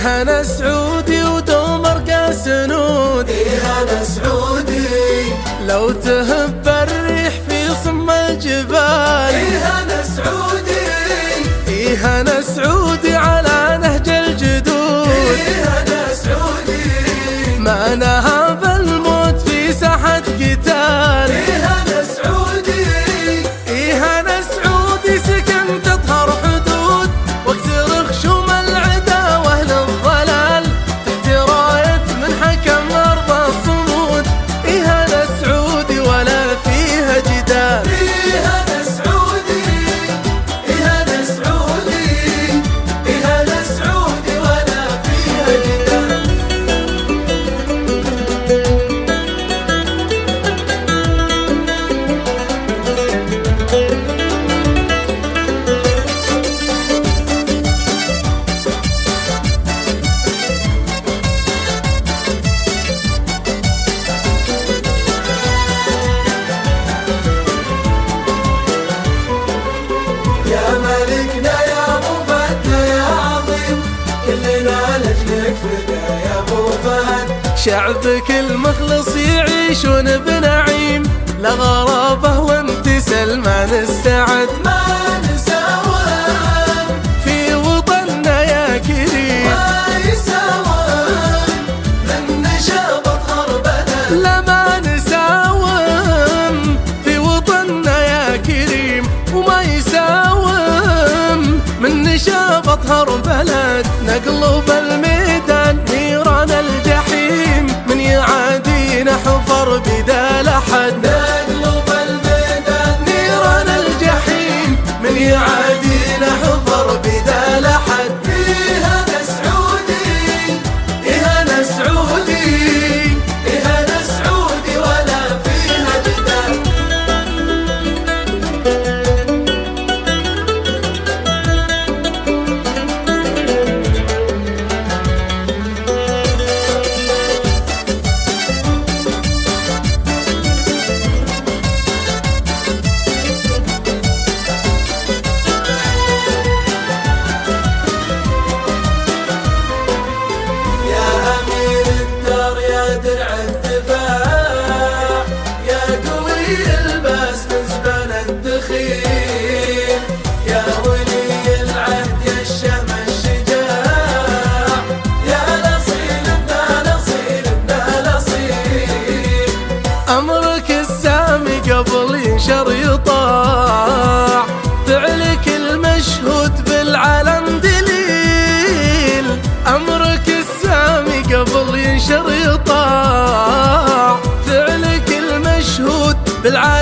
إيه أنا سعودي ودوم أرقى سنود. إيه أنا سعودي لو تهب الريح في صم الجبال. إيه أنا سعودي إيه أنا سعودي على نهج الجدود. إيه أنا سعودي ما نهب الموت في ساحة قتال. إيه أنا سعودي إيه أنا سعودي سكنت أطهر حدود واكسر خشوم العدا وأهل الضلال تحت راية من حكم أرض الصمود. إيه أنا سعودي ولا فيها جدال. إيه أنا سعودي إيه أنا سعودي إيه أنا سعودي ولا فيها جدال. يا ملكنا يا ابو فهد يا عظيم كلنا لجلك فدا يا ابو فهد. شعبك المخلص يعيشون بنعيم لا غرابة وامتثال ما نستعد. ما نساوم في وطننا يا كريم ما يساوم من نشاب اطهر بلد. لا ما نساوم في وطننا يا كريم وما يساوم من نشاب أطهر بلد. نقلب الميدان نيران الجحيم من يعادينا حفر بدال أحد. نقلب الميدان نيران الجحيم من يعادينا حفر بدال أحد. إيه أنا سعودي إيه أنا سعودي إيه أنا سعودي ولا فيها جدال. يا أمير الدار يا درع الدفاع يا قوي الباس مزبل الدخيل يا ولي العهد يا الشهم الشجاع يا الأصيل ابن الأصيل ابن الأصيل. أمرك السامي قبل ينشر يطاع فعلك المشهود بالعلن دليل. أمرك السامي قبل ينشر يطاع فعلك المشهود بالعلن